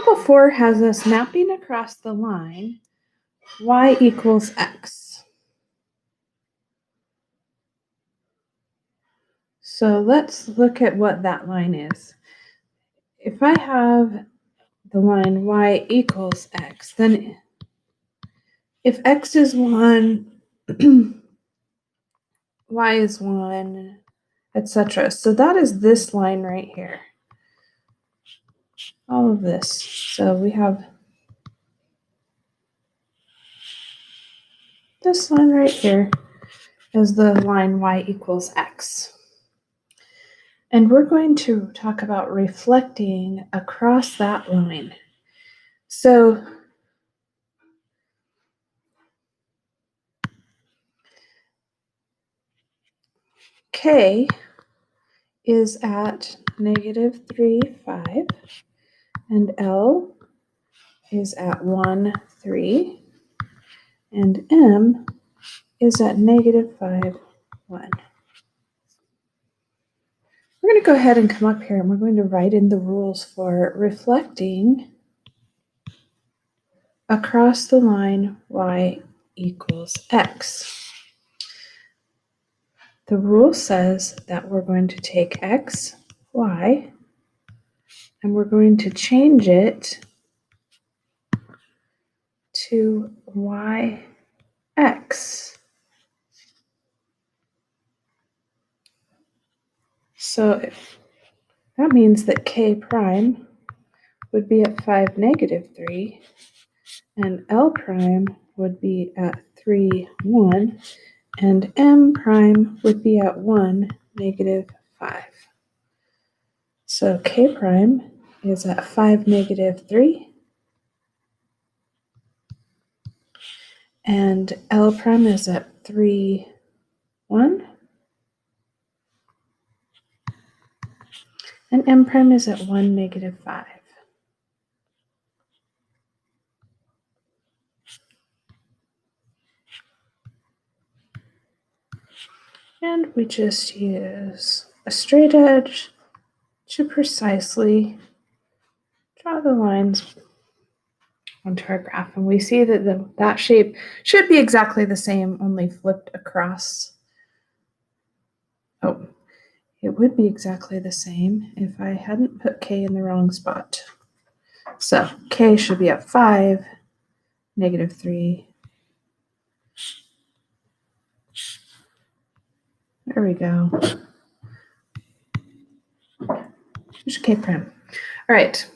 Example 4 has us mapping across the line y equals x. So let's look at what that line is. If I have the line y equals x, then if x is 1, y is 1, etc. So that is this line right here. All of this. So we have this line right here is the line y equals x. And we're going to talk about reflecting across that line. So K is at -3, 5, and L is at 1, 3, and M is at -5, 1. We're going to go ahead and come up here and we're going to write in the rules for reflecting across the line y equals x. The rule says that we're going to take x, y, and we're going to change it to y, x. So that means that k prime would be at 5, -3, and L prime would be at 3, 1, and M prime would be at 1, -5. So K prime is at 5, -3, and L prime is at 3, 1, and M prime is at 1, -5. And we just use a straight edge to precisely draw the lines onto our graph. And we see that that shape should be exactly the same, only flipped across. Oh, it would be exactly the same if I hadn't put K in the wrong spot. So K should be at 5, -3. There we go. Here's K prime. All right.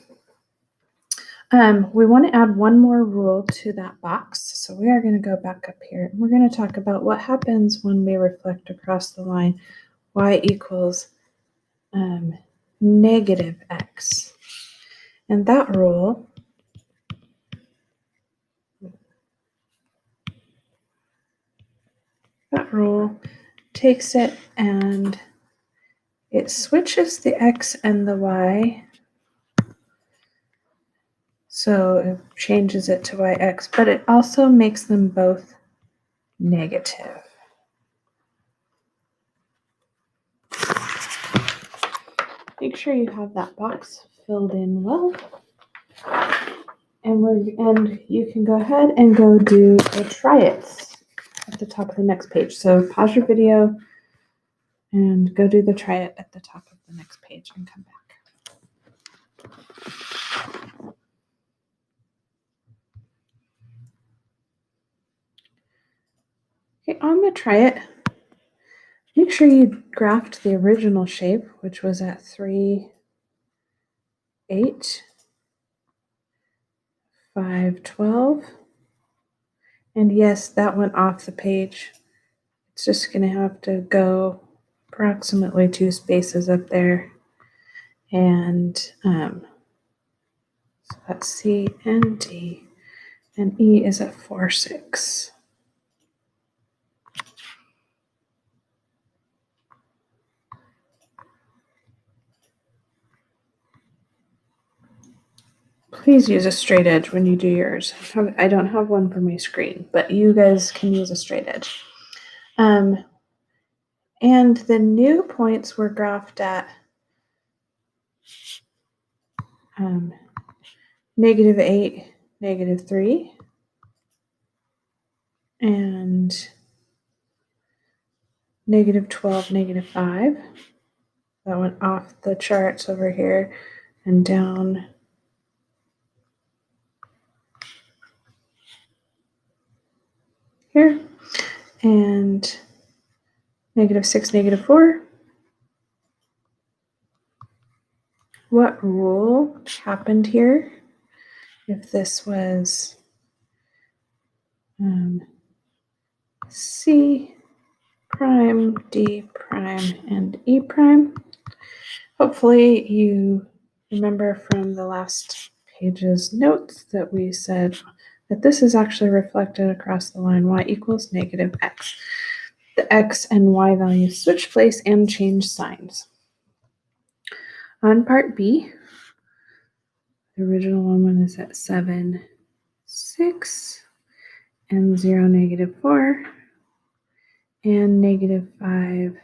We want to add one more rule to that box. So we are going to go back up here and we're going to talk about what happens when we reflect across the line y equals -x. And that rule takes it and it switches the x and the y. So it changes it to yx, but it also makes them both negative. Make sure you have that box filled in well. And you can go ahead and go do the try it at the top of the next page. So pause your video and go do the try it at the top of the next page and come back. Okay, on the try it, make sure you graphed the original shape, which was at 3, 8, 5, 12. And yes, that went off the page. It's just going to have to go approximately 2 spaces up there. And so that's C and D. And E is at 4, 6. Please use a straight edge when you do yours. I don't have one for my screen, but you guys can use a straight edge. And the new points were graphed at -8, -3, and -12, -5. That went off the charts over here and down here, and -6, -4. What rule happened here? If this was C prime, D prime, and E prime. Hopefully you remember from the last page's notes that we said that this is actually reflected across the line y equals -x. The x and y values switch place and change signs. On part B, the original one is at 7, 6, and 0, -4, and -5,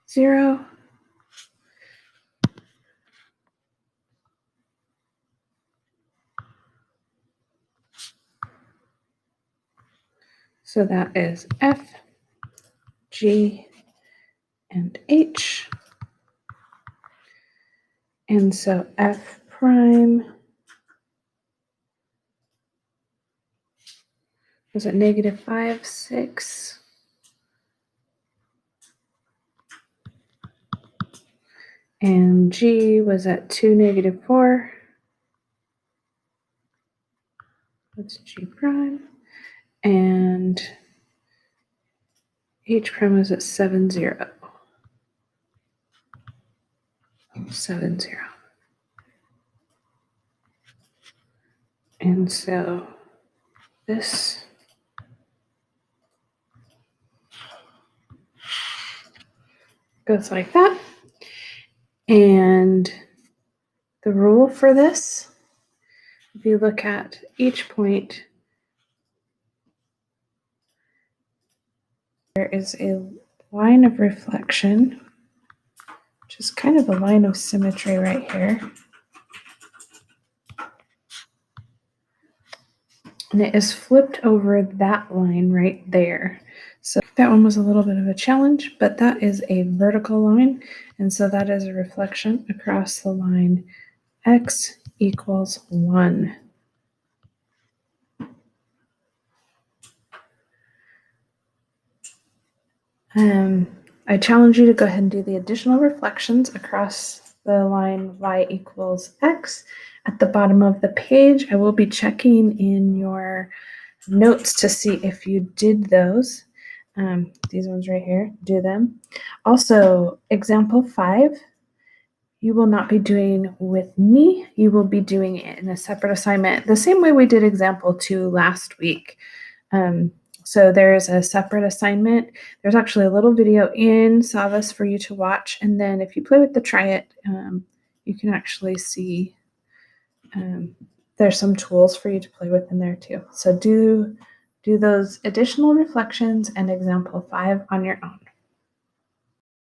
0. So that is F, G, and H. And so F prime was at -5, 6. And G was at 2, -4. That's G prime. And H prime was at 7, 0. 7, 0. And so this goes like that. And the rule for this, if you look at each point, there is a line of reflection, which is kind of a line of symmetry right here. And it is flipped over that line right there. So that one was a little bit of a challenge, but that is a vertical line. And so that is a reflection across the line x equals 1. I challenge you to go ahead and do the additional reflections across the line y equals x. At the bottom of the page, I will be checking in your notes to see if you did those. These ones right here, do them. Also, example 5, you will not be doing with me. You will be doing it in a separate assignment, the same way we did example 2 last week. So there's a separate assignment. There's actually a little video in Savas for you to watch. And then if you play with the Try It, you can actually see there's some tools for you to play with in there too. So do those additional reflections and example 5 on your own.